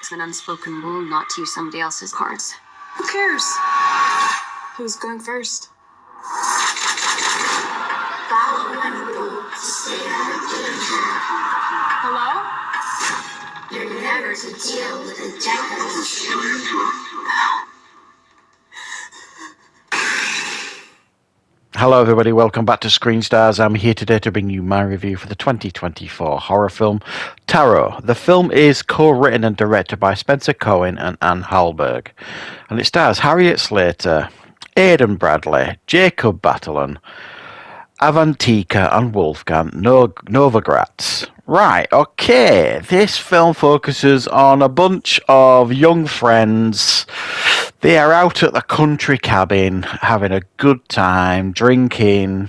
It's an unspoken rule not to use somebody else's cards. Who cares? Who's going first? Follow one rule to stay out of danger. Hello? You're never to deal with a deadly stranger. Hello everybody, welcome back to Screenstars. I'm here today to bring you my review for the 2024 horror film Tarot. The film is co-written and directed by Spencer Cohen and Anne Hallberg, and it stars Harriet Slater, Aidan Bradley, Jacob Batalon, Avantika and Wolfgang Novogratz. Right, okay, this film focuses on a bunch of young friends. They are out at the country cabin, having a good time, drinking,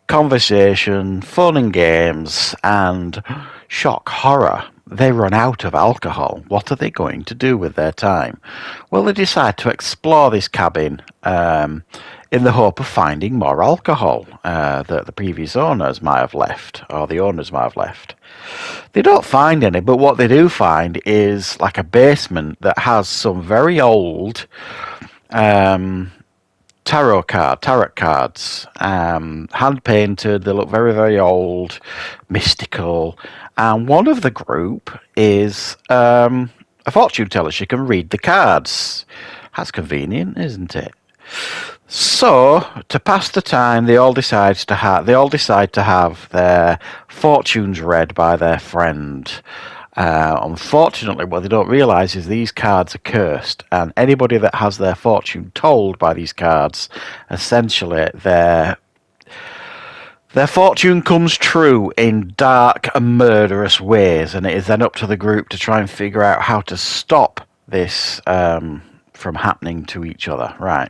conversation, fun and games, and shock, horror. They run out of alcohol. What are they going to do with their time? Well, they decide to explore this cabin in the hope of finding more alcohol that the previous owners might have left, or the owners might have left. They don't find any, but what they do find is like a basement that has some very old tarot cards, hand painted. They look very, very old, mystical. And one of the group is a fortune teller. She can read the cards. That's convenient, isn't it? So, to pass the time, they all decide to have their fortunes read by their friend. Unfortunately, what they don't realise is these cards are cursed, and anybody that has their fortune told by these cards, essentially their fortune comes true in dark and murderous ways, and it is then up to the group to try and figure out how to stop this from happening to each other. Right.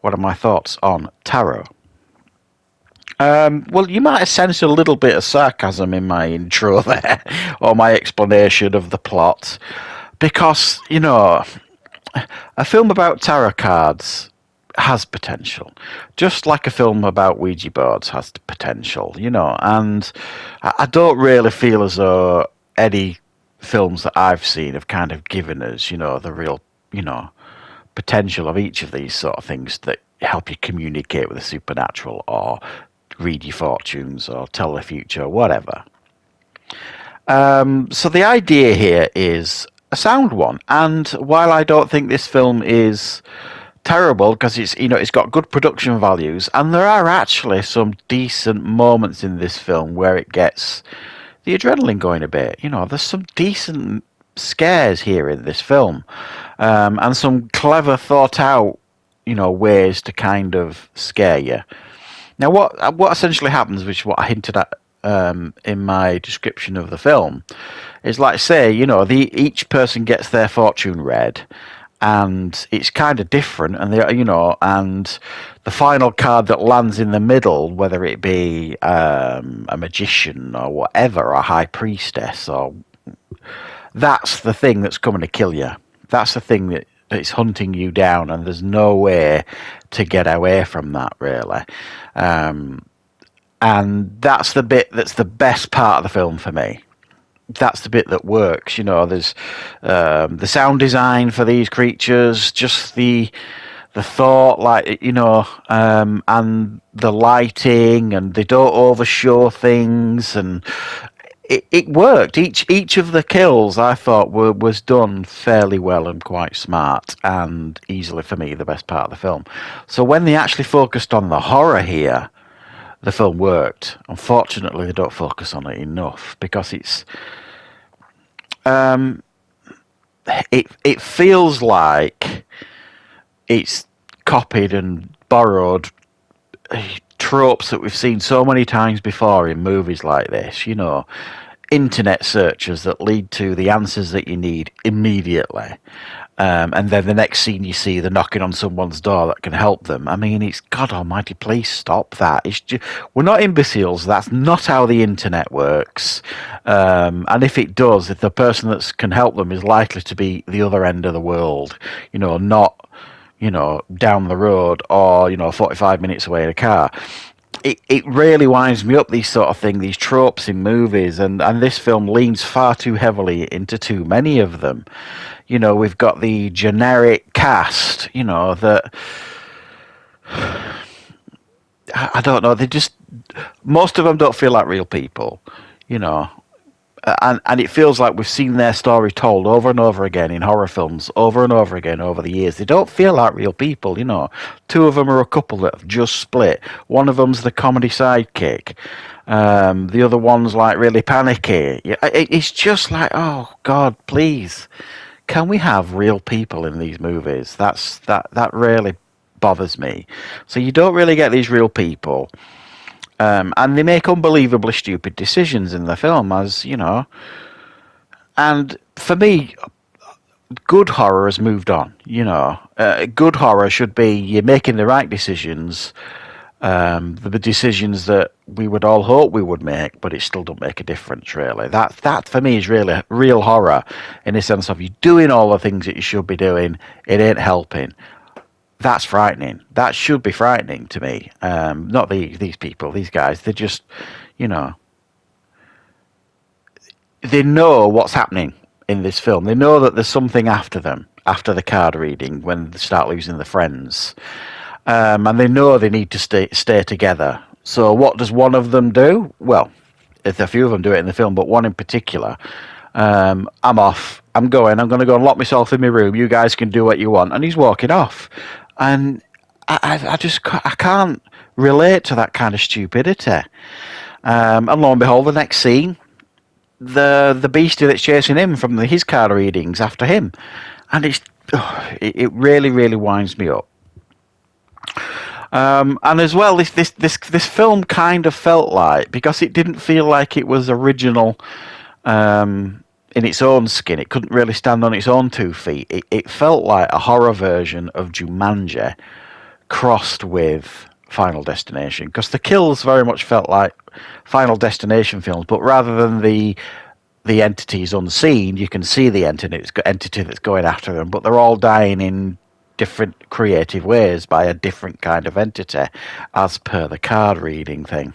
What are my thoughts on Tarot? Well, you might have sensed a little bit of sarcasm in my intro there, or my explanation of the plot, because, you know, a film about tarot cards has potential, just like a film about Ouija boards has potential, you know, and I don't really feel as though any films that I've seen have kind of given us, you know, the real, you know, potential of each of these sort of things that help you communicate with the supernatural or read your fortunes or tell the future, whatever. So the idea here is a sound one, and while I don't think this film is terrible because it's got good production values, and there are actually some decent moments in this film where it gets the adrenaline going a bit. You know, there's some decent scares here in this film, and some clever thought out, you know, ways to kind of scare you. Now, what essentially happens, which is what I hinted at in my description of the film, is like, say, you know, each person gets their fortune read, and it's kind of different, and and the final card that lands in the middle, whether it be a magician or whatever, or a high priestess, or that's the thing that's coming to kill you. That's the thing that it's hunting you down, and there's no way to get away from that, really. And that's the bit that's the best part of the film for me. That's the bit that works. You know, there's the sound design for these creatures, just the thought, like, you know, and the lighting, and they don't overshow things, and it worked. Each of the kills, I thought, was done fairly well and quite smart, and easily, for me, the best part of the film. So when they actually focused on the horror here, the film worked. Unfortunately, they don't focus on it enough, because it feels like it's copied and borrowed tropes that we've seen so many times before in movies like this, you know, internet searches that lead to the answers that you need immediately. And then the next scene you see, they're knocking on someone's door that can help them. I mean, it's, God almighty, please stop that. It's just, we're not imbeciles. That's not how the internet works. And if it does, if the person that can help them is likely to be the other end of the world, you know, not, you know, down the road or, you know, 45 minutes away in a car. it really winds me up, these sort of thing, these tropes in movies, and this film leans far too heavily into too many of them. You know, we've got the generic cast, you know, that I don't know, they just, most of them don't feel like real people, you know. And it feels like we've seen their story told over and over again in horror films, over and over again over the years. They don't feel like real people, you know. Two of them are a couple that have just split. One of them's the comedy sidekick. The other one's like really panicky. It's just like, oh God, please, can we have real people in these movies? That really bothers me. So you don't really get these real people. And they make unbelievably stupid decisions in the film, as you know. And for me, good horror has moved on. You know, good horror should be you're making the right decisions, the decisions that we would all hope we would make, but it still don't make a difference. Really, that for me is really real horror, in the sense of you doing all the things that you should be doing, it ain't helping. That's frightening. That should be frightening to me. Not these people, these guys. They're just, you know, they know what's happening in this film. They know that there's something after them, after the card reading, when they start losing their friends. And they know they need to stay together. So what does one of them do? Well, a few of them do it in the film, but one in particular. I'm off. I'm going to go and lock myself in my room. You guys can do what you want. And he's walking off. And I can't relate to that kind of stupidity. And lo and behold, the next scene, the beastie that's chasing him from his card readings after him, and it really, really winds me up. And as well, this film kind of felt like, because it didn't feel like it was original. In its own skin, it couldn't really stand on its own 2 feet. It felt like a horror version of Jumanji crossed with Final Destination, because the kills very much felt like Final Destination films, but rather than the entities unseen, you can see the entity that's going after them, but they're all dying in different creative ways by a different kind of entity, as per the card reading thing.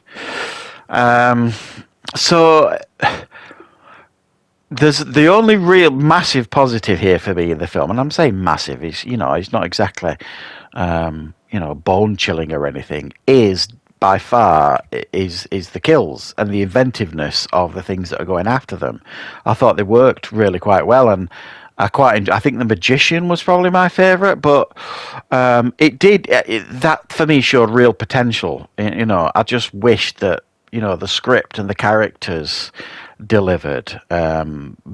So there's the only real massive positive here for me in the film, and I'm saying massive, is, you know, it's not exactly you know, bone chilling or anything, is by far is the kills and the inventiveness of the things that are going after them. I thought they worked really quite well, and I think the Magician was probably my favourite, but that for me showed real potential. You know, I just wish that, you know, the script and the characters delivered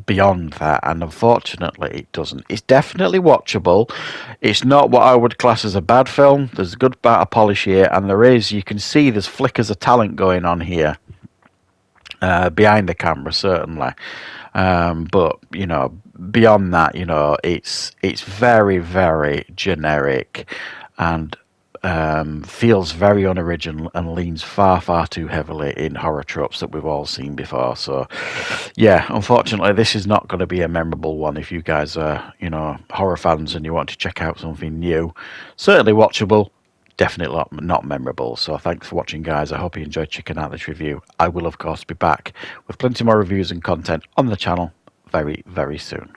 beyond that, and unfortunately it doesn't. It's definitely watchable. It's not what I would class as a bad film. There's a good amount of polish here, and you can see there's flickers of talent going on here behind the camera, certainly. But, you know, beyond that, you know, it's very, very generic, and feels very unoriginal, and leans far, far too heavily in horror tropes that we've all seen before. So, yeah, unfortunately, this is not going to be a memorable one if you guys are, you know, horror fans and you want to check out something new. Certainly watchable, definitely not memorable. So thanks for watching, guys. I hope you enjoyed checking out this review. I will, of course, be back with plenty more reviews and content on the channel very, very soon.